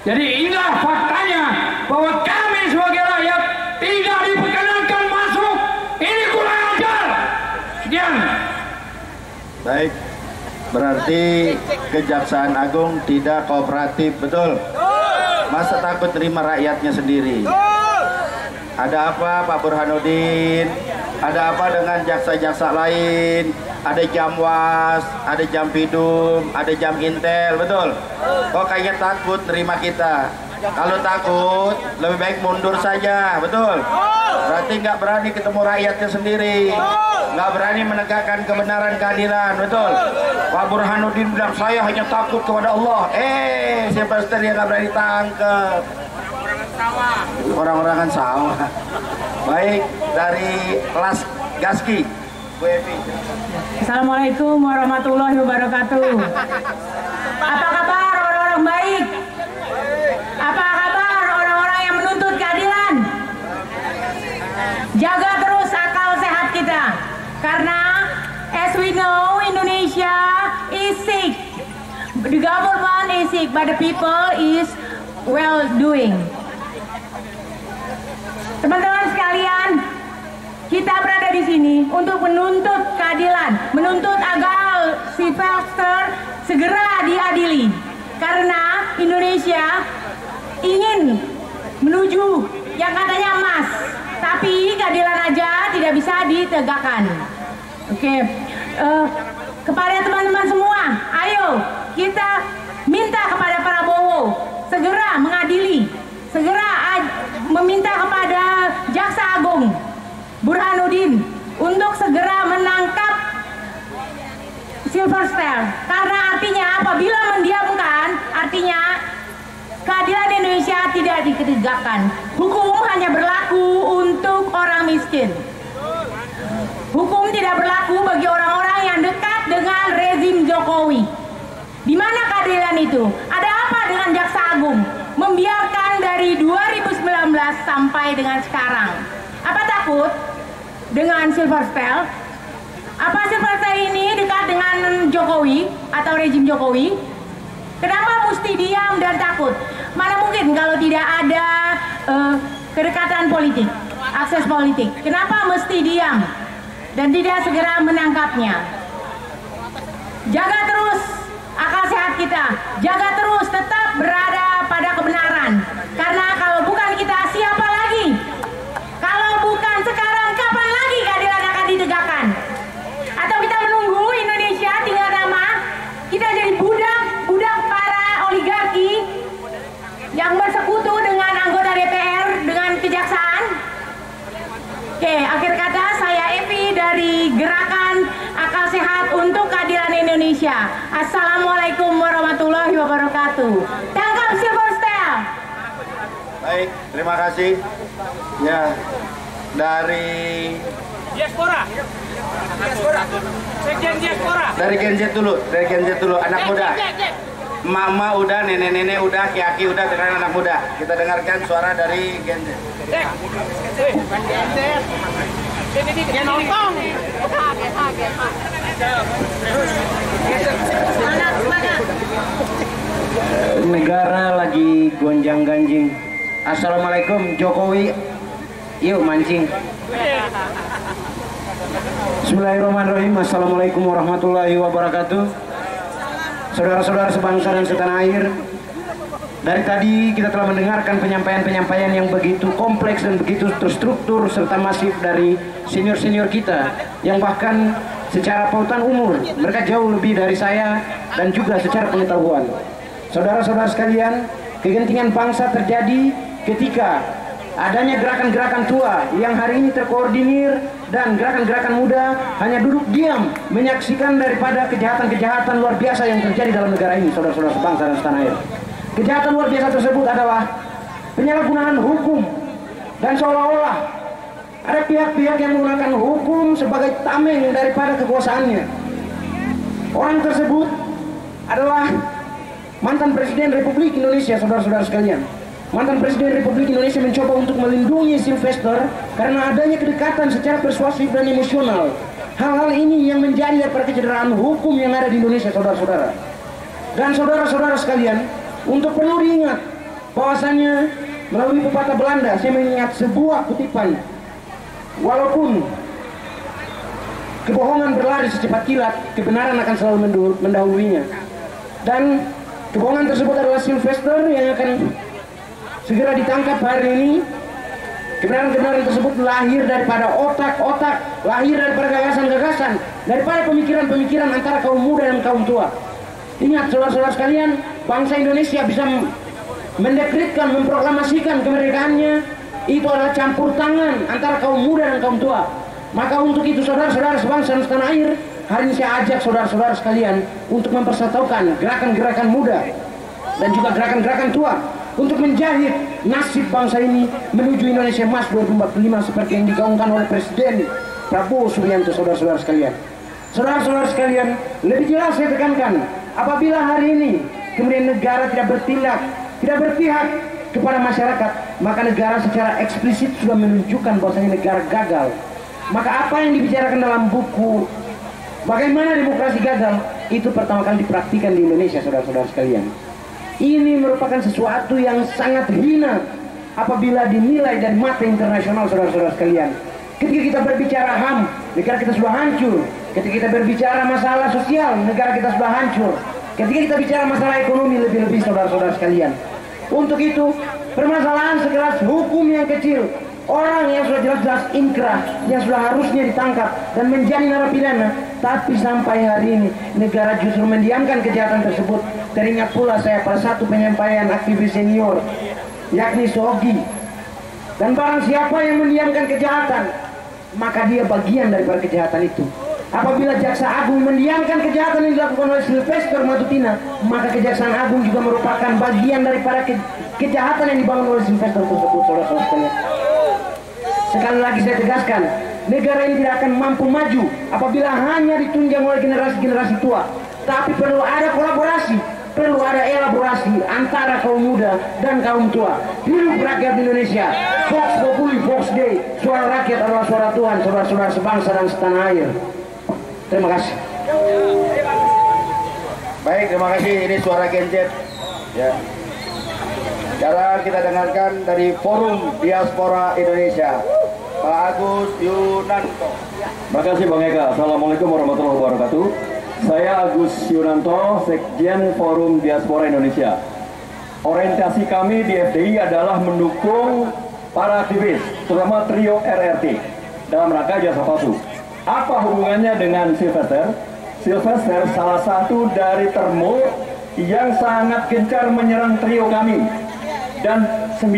Jadi inilah faktanya bahwa kami sebagai rakyat tidak diperkenankan masuk. Ini kurang ajar. Sekian. Baik. Berarti Kejaksaan Agung tidak kooperatif, betul? Masa takut terima rakyatnya sendiri? Ada apa Pak Burhanuddin? Ada apa dengan jaksa-jaksa lain? Ada Jamwas, ada Jampidum, ada Jam Intel, betul? Kok kayaknya takut terima kita? Kalau takut, lebih baik mundur saja, betul? Berarti nggak berani ketemu rakyatnya sendiri, nggak berani menegakkan kebenaran keadilan, betul? Pak Burhanuddin bilang saya hanya takut kepada Allah. Sylvester yang nggak berani tangkap. Orang-orangan sawah. Baik, dari Las Gaski, Bu Evi. Assalamualaikum warahmatullahi wabarakatuh. Apa kabar orang-orang baik? Apa kabar orang-orang yang menuntut keadilan? Jaga terus akal sehat kita, karena as we know Indonesia is sick. The government is sick, but the people is well doing. Teman-teman sekalian, kita berada di sini untuk menuntut keadilan, menuntut agar Sylvester segera diadili. Karena Indonesia ingin menuju yang katanya emas, tapi keadilan aja tidak bisa ditegakkan. Oke, kepada teman-teman semua, ayo kita minta kepada Prabowo segera mengadili, segera meminta kepada Jaksa Agung Burhanuddin untuk segera menangkap Sylvester. Karena artinya apabila mendiamkan, artinya keadilan Indonesia tidak ditegakkan. Hukum hanya berlaku untuk orang miskin. Hukum tidak berlaku bagi orang-orang yang dekat dengan rezim Jokowi. Di mana keadilan itu? Ada apa dengan Jaksa Agung membiarkan dari 2019 sampai dengan sekarang? Apa takut dengan Sylvester? Apa Sylvester ini dekat dengan Jokowi atau rezim Jokowi? Kenapa mesti diam dan takut? Mana mungkin kalau tidak ada kedekatan politik, akses politik. Kenapa mesti diam dan tidak segera menangkapnya? Jaga terus akal sehat kita, jaga terus tetap berada pada kebenaran. Karena kalau bukan kita, siapa lagi? Kalau bukan sekarang, kapan lagi keadilan akan ditegakkan? Atau kita menunggu Indonesia tinggal nama, kita jadi budak para oligarki yang bersekutu dengan anggota DPR, dengan kejaksaan? Oke, akhir kata saya Evi dari Gerakan Akal Sehat untuk Keadilan Indonesia. Assalamualaikum warahmatullahi wabarakatuh. Tangkap Sylvester. Baik, terima kasih. Ya, dari Diaspora. Sekjen Diaspora. Dari Gen Z dulu, anak muda. Mama udah, nenek-nenek udah, ki-aki udah, sekarang anak muda. Kita dengarkan suara dari Gen Z. Negara lagi gonjang-ganjing. Assalamualaikum Jokowi. Yuk mancing. Bismillahirrahmanirrahim. Assalamualaikum warahmatullahi wabarakatuh. Saudara-saudara sebangsa dan setanah air, dari tadi kita telah mendengarkan penyampaian-penyampaian yang begitu kompleks dan begitu terstruktur serta masif dari senior-senior kita, yang bahkan secara pautan umur mereka jauh lebih dari saya dan juga secara pengetahuan. Saudara-saudara sekalian, kegentingan bangsa terjadi ketika adanya gerakan-gerakan tua yang hari ini terkoordinir dan gerakan-gerakan muda hanya duduk diam menyaksikan daripada kejahatan-kejahatan luar biasa yang terjadi dalam negara ini, saudara-saudara sebangsa dan setanah air. Kejahatan luar biasa tersebut adalah penyalahgunaan hukum, dan seolah-olah ada pihak-pihak yang menggunakan hukum sebagai tameng daripada kekuasaannya. Orang tersebut adalah mantan Presiden Republik Indonesia, saudara-saudara sekalian. Mantan Presiden Republik Indonesia mencoba untuk melindungi Sylvester karena adanya kedekatan secara persuasif dan emosional. Hal-hal ini yang menjadi daripada kecederaan hukum yang ada di Indonesia, saudara-saudara. Dan saudara-saudara sekalian, untuk perlu diingat bahwasannya melalui pepatah Belanda, saya mengingat sebuah kutipan, walaupun kebohongan berlari secepat kilat, kebenaran akan selalu mendahulunya. Dan kebohongan tersebut adalah Sylvester yang akan segera ditangkap hari ini. Kebenaran-kebenaran tersebut lahir daripada otak-otak, lahir daripada gagasan-gagasan, daripada pemikiran-pemikiran antara kaum muda dan kaum tua. Ingat saudara-saudara sekalian, bangsa Indonesia bisa mendekretkan, memproklamasikan kemerdekaannya, itu adalah campur tangan antara kaum muda dan kaum tua. Maka untuk itu saudara-saudara sebangsa dan setanah air, hari ini saya ajak saudara-saudara sekalian untuk mempersatukan gerakan-gerakan muda dan juga gerakan-gerakan tua untuk menjahit nasib bangsa ini menuju Indonesia Emas 2045 seperti yang digaungkan oleh Presiden Prabowo Subianto, saudara-saudara sekalian. Saudara-saudara sekalian, lebih jelas saya tekankan, apabila hari ini kemudian negara tidak bertindak, tidak berpihak kepada masyarakat, maka negara secara eksplisit sudah menunjukkan bahwasanya negara gagal. Maka apa yang dibicarakan dalam buku bagaimana demokrasi gagal, itu pertama kali dipraktikkan di Indonesia, saudara-saudara sekalian. Ini merupakan sesuatu yang sangat hina apabila dinilai dari mata internasional, saudara-saudara sekalian. Ketika kita berbicara HAM, negara kita sudah hancur. Ketika kita berbicara masalah sosial, negara kita sudah hancur. Ketika kita bicara masalah ekonomi, lebih-lebih saudara-saudara sekalian. Untuk itu, permasalahan sekelas hukum yang kecil, orang yang sudah jelas-jelas inkrah, yang sudah harusnya ditangkap dan menjadi narapidana, tapi sampai hari ini negara justru mendiamkan kejahatan tersebut. Teringat pula saya pada satu penyampaian aktivis senior, yakni Sogi. Dan barang siapa yang mendiamkan kejahatan, maka dia bagian daripada kejahatan itu. Apabila Jaksa Agung mendiamkan kejahatan yang dilakukan oleh Sylvester Matutina, maka Kejaksaan Agung juga merupakan bagian daripada kejahatan yang dibangun oleh Sylvester tersebut, saudara-saudara sekalian. Sekali lagi saya tegaskan, negara ini tidak akan mampu maju apabila hanya ditunjang oleh generasi-generasi tua. Tapi perlu ada kolaborasi, perlu ada elaborasi antara kaum muda dan kaum tua. Hidup rakyat Indonesia. Vox Populi, Vox Dei. Suara rakyat adalah suara Tuhan, saudara-saudara sebangsa dan setanah air. Terima kasih. Baik, terima kasih. Ini suara Genjet. Ya. Sekarang kita dengarkan dari Forum Diaspora Indonesia, Pak Agus Yunanto. Terima kasih Bang Eka. Assalamualaikum warahmatullahi wabarakatuh. Saya Agus Yunanto, Sekjen Forum Diaspora Indonesia. Orientasi kami di FDI adalah mendukung para aktivis, terutama trio RRT, dalam rangka jasa palsu. Apa hubungannya dengan Sylvester? Sylvester salah satu dari termo yang sangat gencar menyerang trio kami dan 9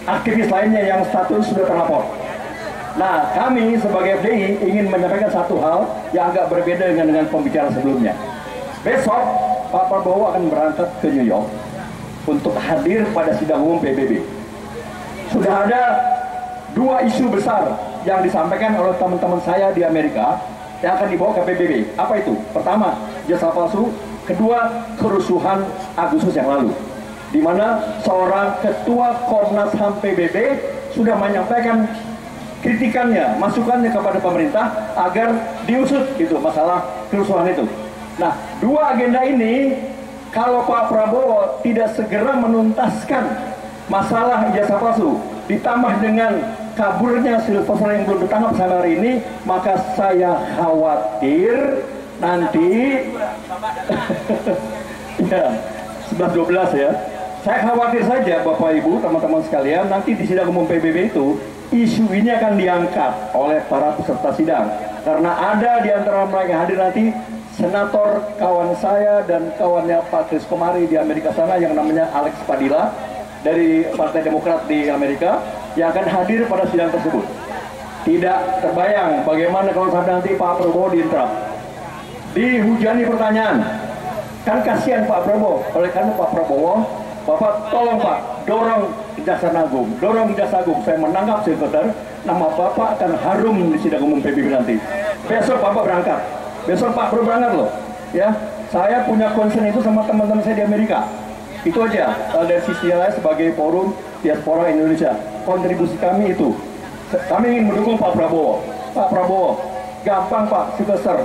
aktivis lainnya yang status sudah terlapor. Nah, kami sebagai FDI ingin menyampaikan satu hal yang agak berbeda dengan pembicara sebelumnya. Besok Pak Prabowo akan berangkat ke New York untuk hadir pada sidang umum PBB. Sudah ada 2 isu besar yang disampaikan oleh teman-teman saya di Amerika yang akan dibawa ke PBB. Apa itu? Pertama, jasa palsu. Kedua, kerusuhan Agustus yang lalu, di mana seorang ketua Komnas HAM PBB sudah menyampaikan kritikannya, masukannya kepada pemerintah agar diusut itu masalah kerusuhan itu. Nah, 2 agenda ini kalau Pak Prabowo tidak segera menuntaskan masalah ijazah palsu, ditambah dengan kaburnya Sylvester yang belum ditangkap sampai hari ini, maka saya khawatir nanti ya 11-12 ya. Saya khawatir saja Bapak Ibu, teman-teman sekalian, nanti di sidang umum PBB itu isu ini akan diangkat oleh para peserta sidang, karena ada di antara mereka yang hadir nanti senator kawan saya dan kawannya Pak Chris Komari di Amerika sana yang namanya Alex Padilla dari Partai Demokrat di Amerika yang akan hadir pada sidang tersebut. Tidak terbayang bagaimana kalau sampai nanti Pak Prabowo diinterap, dihujani pertanyaan. Kan kasihan Pak Prabowo. Oleh karena Pak Prabowo, Bapak tolong Pak, dorong Kejaksaan Agung, dorong Kejaksaan Agung. Saya menangkap Sylvester, nama Bapak akan harum di sidang umum PBB nanti. Besok Bapak berangkat, besok Pak Prabowo berangkat loh. Ya, saya punya concern itu sama teman-teman saya di Amerika. Itu aja dari sisi saya sebagai Forum Diaspora Indonesia. Kontribusi kami itu, kami ingin mendukung Pak Prabowo. Pak Prabowo, gampang Pak, Sylvester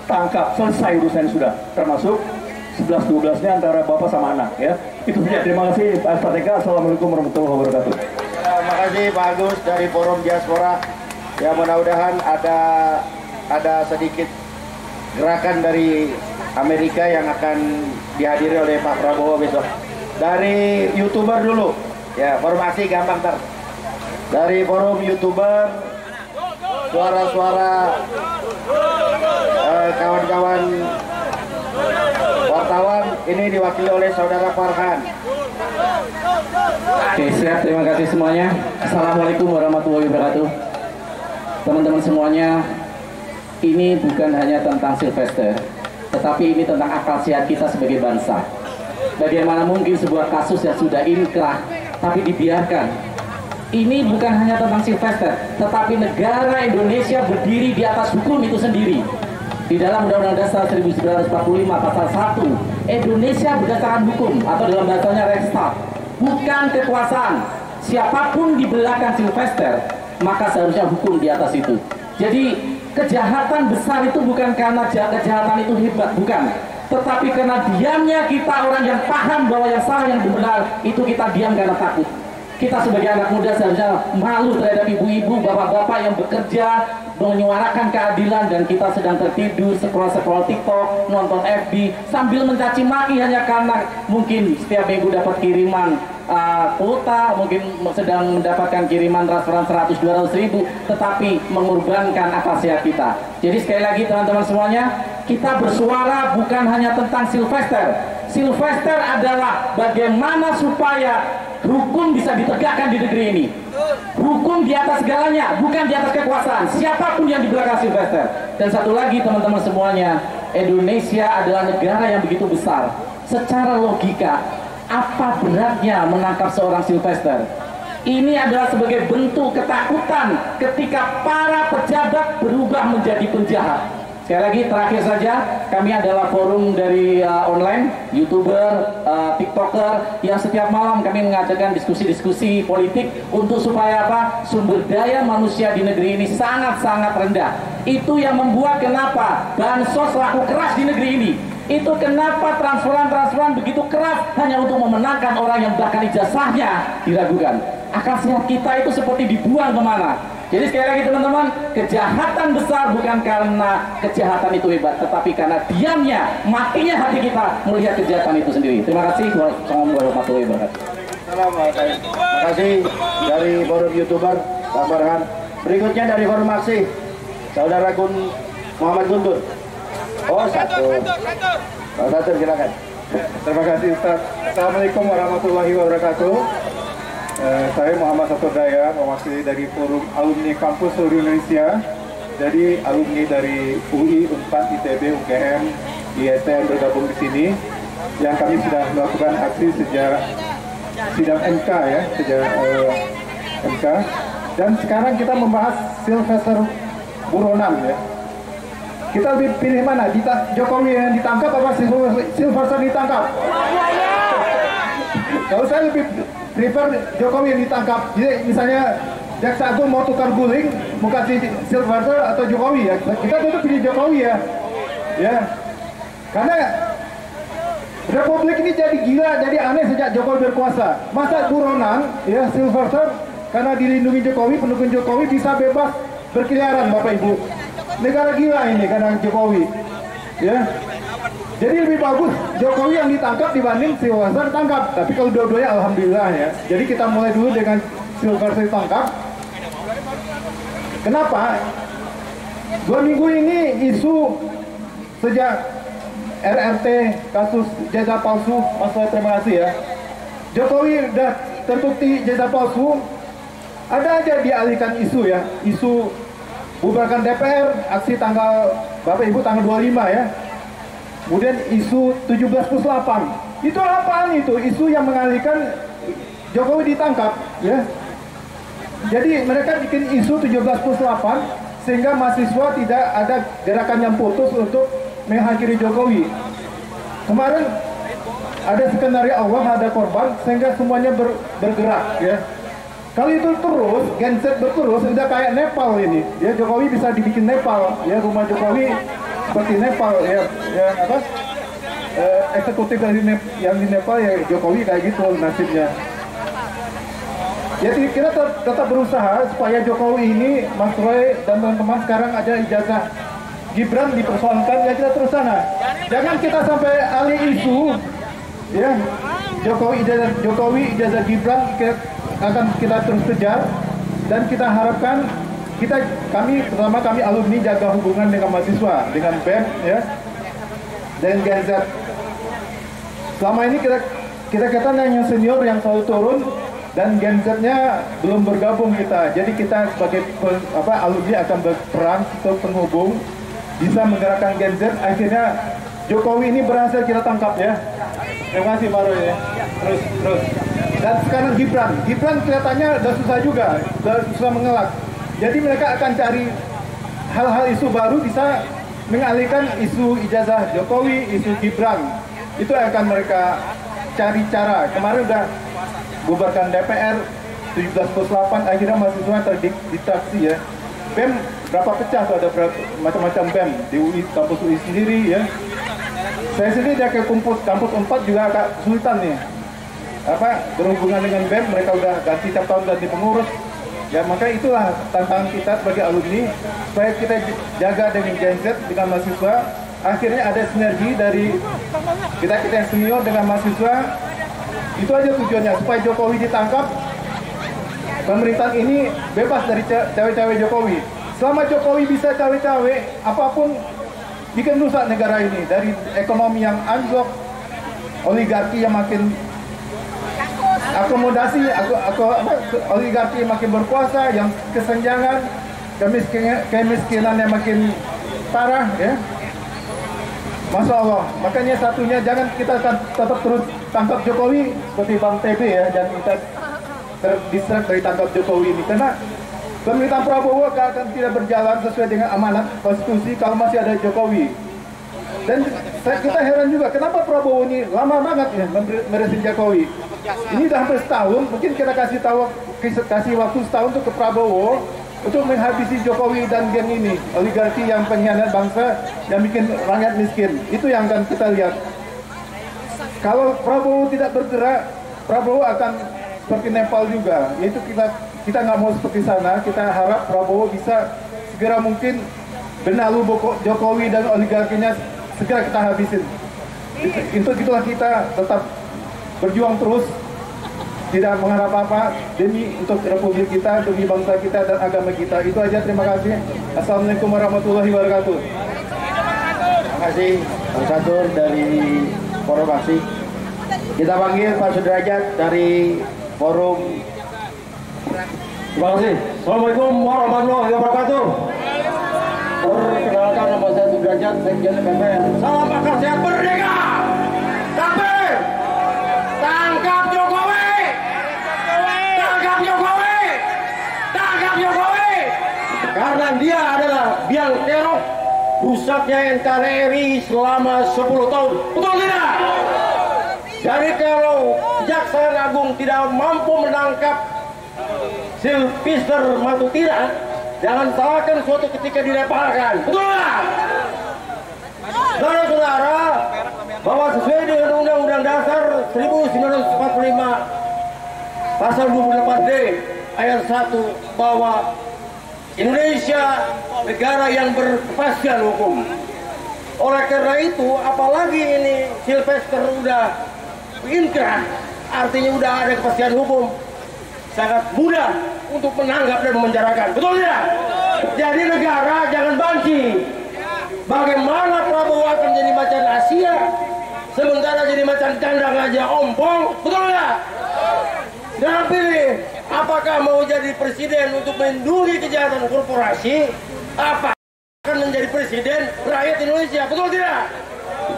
tangkap, selesai urusan sudah, termasuk 11-12-nya antara bapak sama anak ya. Itu saja, terima kasih Pak Stratega. Assalamualaikum warahmatullahi wabarakatuh. Terima kasih Pak Agus dari Forum Diaspora. Ya, mudah-mudahan ada sedikit gerakan dari Amerika yang akan dihadiri oleh Pak Prabowo besok. Dari YouTuber dulu, ya formasi gampang ntar. Dari forum YouTuber, suara-suara kawan-kawan wartawan ini diwakili oleh Saudara Farhan. Oke, siap, terima kasih semuanya. Assalamualaikum warahmatullahi wabarakatuh. Teman-teman semuanya, ini bukan hanya tentang Sylvester, tetapi ini tentang akal sehat kita sebagai bangsa. Bagaimana mungkin sebuah kasus yang sudah inkrah tapi dibiarkan? Ini bukan hanya tentang Sylvester, tetapi negara Indonesia berdiri di atas hukum itu sendiri. Di dalam Undang-Undang Dasar 1945 pasal 1, Indonesia berdasarkan hukum atau dalam bahasanya Rechtsstaat, bukan kekuasaan. Siapapun di belakang Sylvester, maka seharusnya hukum di atas itu. Jadi kejahatan besar itu bukan karena kejahatan itu hebat, bukan. Tetapi karena diamnya kita, orang yang paham bahwa yang salah yang benar itu kita diam karena takut. Kita sebagai anak muda seharusnya malu terhadap ibu-ibu, bapak-bapak yang bekerja menyuarakan keadilan, dan kita sedang tertidur scroll TikTok, nonton FB sambil mencaci maki hanya karena mungkin setiap minggu dapat kiriman kuota, mungkin sedang mendapatkan kiriman transferan 100-200 ribu, tetapi mengorbankan akal sehat kita. Jadi sekali lagi teman-teman semuanya, kita bersuara bukan hanya tentang Silvester. Silvester adalah bagaimana supaya hukum bisa ditegakkan di negeri ini. Hukum di atas segalanya, bukan di atas kekuasaan siapapun yang di belakang Silvester. Dan satu lagi teman-teman semuanya, Indonesia adalah negara yang begitu besar. Secara logika, apa beratnya menangkap seorang Silvester? Ini adalah sebagai bentuk ketakutan ketika para pejabat berubah menjadi penjahat. Sekali lagi terakhir saja, kami adalah forum dari online, YouTuber, TikToker, yang setiap malam kami mengadakan diskusi-diskusi politik untuk supaya apa? Sumber daya manusia di negeri ini sangat-sangat rendah. Itu yang membuat kenapa bansos laku keras di negeri ini. Itu kenapa transferan begitu keras hanya untuk memenangkan orang yang bahkan ijazahnya diragukan. Akal sehat kita itu seperti dibuang kemana? Jadi sekali lagi teman-teman, kejahatan besar bukan karena kejahatan itu hebat, tetapi karena diamnya, matinya hati kita melihat kejahatan itu sendiri. Terima kasih. Wassalamualaikum warahmatullahi wabarakatuh. Terima kasih dari forum YouTuber Pak Farhan. Berikutnya dari forum aksi, Saudara Muhammad Guntur. Oh, satu. Pak Satur, silakan. Terima kasih Ustaz. Assalamualaikum warahmatullahi wabarakatuh. Saya Muhammad Saturdaya, mewakili dari Forum Alumni Kampus Seluruh Indonesia. Jadi alumni dari UI, Unpad, ITB, UGM, ISN bergabung di sini. Yang kami sudah melakukan aksi sejak sidang MK ya, sejak MK. Dan sekarang kita membahas Silvester buronan ya. Kita lebih pilih mana? Jokowi yang ditangkap apa Silvester ditangkap? Kalau saya lebih prefer Jokowi yang ditangkap. Jadi misalnya Jaksa Agung mau tukar guling, mau kasih Silvester atau Jokowi ya, kita tentu pilih Jokowi ya. Ya, karena Republik ini jadi gila, jadi aneh sejak Jokowi berkuasa. Masa buronan ya Silvester karena dilindungi Jokowi, pendukung Jokowi bisa bebas berkeliaran Bapak Ibu. Negara gila ini karena Jokowi. Ya. Jadi lebih bagus Jokowi yang ditangkap dibanding Silvester ditangkap. Tapi kalau dua-duanya alhamdulillah ya. Jadi kita mulai dulu dengan Silvester ditangkap. Kenapa? 2 minggu ini isu sejak RRT kasus jasa palsu, Mas Soe, terima kasih ya. Jokowi udah terbukti jasa palsu, ada aja dialihkan isu ya. Isu bubarkan DPR, aksi tanggal Bapak Ibu tanggal 25 ya. Kemudian isu 17+8, itu apaan itu? Isu yang mengalihkan Jokowi ditangkap ya. Jadi mereka bikin isu 17+8 sehingga mahasiswa tidak ada gerakan yang putus untuk mengakhiri Jokowi. Kemarin ada skenario Allah, ada korban sehingga semuanya bergerak ya. Kalau itu terus, genset berterus, udah kayak Nepal ini. Ya Jokowi bisa dibikin Nepal ya, rumah Jokowi seperti Nepal ya, apa eksekutif dari yang di Nepal ya Jokowi kayak gitu nasibnya. Jadi kita tetap berusaha supaya Jokowi ini, Mas Roy dan teman-teman sekarang ada ijazah Gibran dipersoalkan ya, kita terus sana. Jangan kita sampai alih isu ya. Jokowi ijazah Gibran akan kita terus kejar dan kita harapkan terutama kami alumni jaga hubungan dengan mahasiswa, dengan BEM ya, dan Gen Z. Selama ini kita hanya senior yang selalu turun dan Gen Z-nya belum bergabung kita. Jadi kita sebagai alumni akan berperan untuk penghubung, bisa menggerakkan Gen Z. Akhirnya Jokowi ini berhasil kita tangkap ya. Terima kasih Pak Roy ya. Terus. Dan sekarang Gibran kelihatannya udah susah juga, udah susah mengelak. Jadi mereka akan cari hal-hal isu baru, bisa mengalihkan isu ijazah Jokowi, isu Gibran. Itu akan mereka cari cara. Kemarin udah bubarkan DPR 17+8, akhirnya mahasiswa terdistraksi ya. BEM berapa pecah tuh, ada macam-macam BEM di UI, kampus UI sendiri ya. Saya sendiri dari kampus 4 juga agak kesulitan nih. berhubungan dengan BEM, mereka udah ganti tiap tahun ganti pengurus. Ya maka itulah tantangan kita sebagai alumni supaya kita jaga dengan Gen Z, dengan mahasiswa. Akhirnya ada sinergi dari kita yang senior dengan mahasiswa. Itu aja tujuannya, supaya Jokowi ditangkap. Pemerintahan ini bebas dari cawe-cawe Jokowi. Selama Jokowi bisa cawe-cawe, apapun bikin rusak negara ini. Dari ekonomi yang anjlok, oligarki yang makin akomodasi, oligarki yang makin berkuasa, yang kesenjangan, kemiskinan yang makin parah, ya. Masya Allah. Makanya satunya jangan kita tetap terus tangkap Jokowi seperti Bang TB ya, dan kita terdistract dari tangkap Jokowi ini, karena pemerintahan Prabowo akan tidak berjalan sesuai dengan amanat konstitusi kalau masih ada Jokowi. Dan kita heran juga kenapa Prabowo ini lama banget ya meresin Jokowi. Ini udah hampir setahun, mungkin kita kasih waktu setahun untuk ke Prabowo untuk menghabisi Jokowi dan geng ini, oligarki yang pengkhianat bangsa, yang bikin rakyat miskin. Itu yang akan kita lihat. Kalau Prabowo tidak bergerak, Prabowo akan seperti Nepal juga, yaitu kita nggak mau seperti sana. Kita harap Prabowo bisa segera mungkin benalu Jokowi dan oligarkinya segera kita habisin. Itulah kita tetap berjuang terus, tidak mengharap apa demi untuk republik kita, demi bangsa kita dan agama kita. Itu aja, terima kasih. Assalamualaikum warahmatullahi wabarakatuh. Terima kasih Bang Satur dari Forum Aksi. Kita panggil Pak Sudrajat dari Forum. Terima kasih. Assalamualaikum warahmatullahi wabarakatuh. Perkenalkan, nama saya Sudrajat, Sekjen PPN. Salam akal sehat merdeka. Takbir. Tangkap Jokowi. Tangkap Jokowi. Tangkap Jokowi. Karena dia adalah biang kerok rusaknya NKRI selama 10 tahun. Betul tidak? Jadi kalau Kejaksaan Agung tidak mampu menangkap Sylvester Matutira, jangan salahkan suatu ketika dilepaskan. Betul nggak? Saudara-saudara, bahwa sesuai dengan Undang-Undang Dasar 1945 Pasal 28D ayat 1 bahwa Indonesia negara yang berkepastian hukum. Oleh karena itu, apalagi ini Sylvester udah inkrah, artinya udah ada kepastian hukum, sangat mudah untuk menanggap dan memenjarakan. Betul tidak? Jadi negara jangan banci. Bagaimana Prabowo akan jadi macan Asia, sementara jadi macan kandang aja ompong? Betul tidak? Dan pilih, apakah mau jadi presiden untuk melindungi kejahatan korporasi, apa akan menjadi presiden rakyat Indonesia? Betul tidak?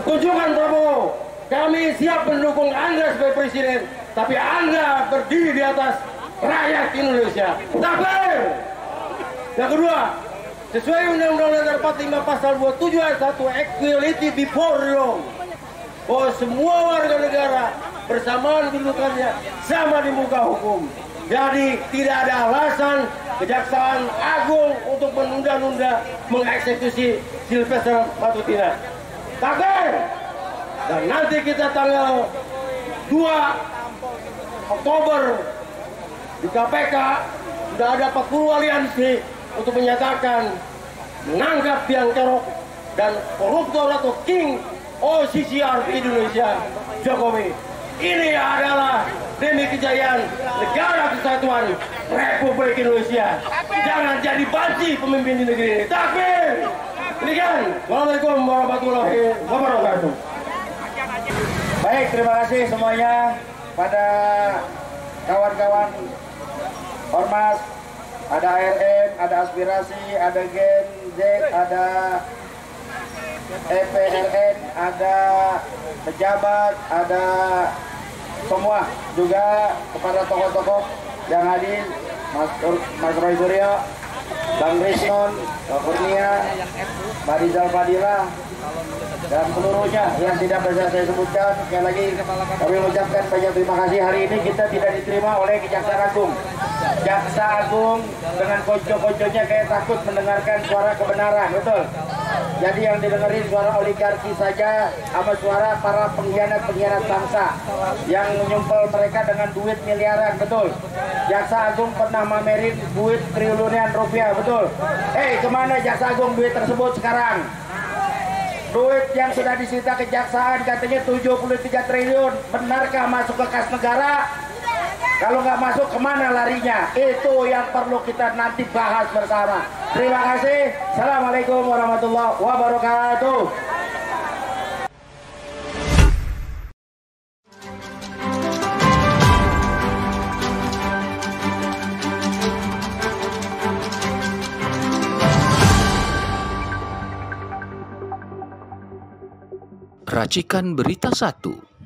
Tunjukkan Prabowo, kami siap mendukung Anda sebagai presiden, tapi Anda berdiri di atas rakyat Indonesia. Takbir! Yang kedua, sesuai Undang-Undang Dasar 45 Pasal 27 ayat 1, equality before law, bahwa semua warga negara bersamaan kedudukannya sama di muka hukum. Jadi tidak ada alasan Kejaksaan Agung untuk menunda-nunda mengeksekusi Sylvester Matutira. Takbir! Dan nanti kita tanggal 2 Oktober di KPK sudah ada 40 aliansi untuk menyatakan menangkap biang kerok dan koruptor atau king OCCR Indonesia, Jokowi. Ini adalah demi kejayaan negara kesatuan Republik Indonesia. Jangan jadi banci pemimpin di negeri ini. Takbir! Demikian. Assalamualaikum warahmatullahi wabarakatuh. Baik, terima kasih semuanya pada kawan-kawan Ormas, ada ARM, ada Aspirasi, ada Gen Z, ada EPLN, ada pejabat, ada semua, juga kepada tokoh-tokoh yang hadir, Mas Roy Suryo, Bang Risnon, Mbak Kurnia, Mbak Rizal Fadila, dan seluruhnya yang tidak bisa saya sebutkan. Sekali lagi kami mengucapkan banyak terima kasih. Hari ini kita tidak diterima oleh Kejaksaan Agung. Jaksa Agung dengan konco-konconya kayak takut mendengarkan suara kebenaran, betul? Jadi yang didengerin suara oligarki saja sama suara para pengkhianat-pengkhianat bangsa yang menyumpel mereka dengan duit miliaran, betul? Jaksa Agung pernah mamerin duit triliunan rupiah, betul? Kemana Jaksa Agung duit tersebut sekarang? Duit yang sudah disita kejaksaan katanya 73 triliun, benarkah masuk ke kas negara? Kalau nggak masuk, kemana larinya? Itu yang perlu kita nanti bahas bersama. Terima kasih. Assalamualaikum warahmatullahi wabarakatuh. Racikan Berita 1.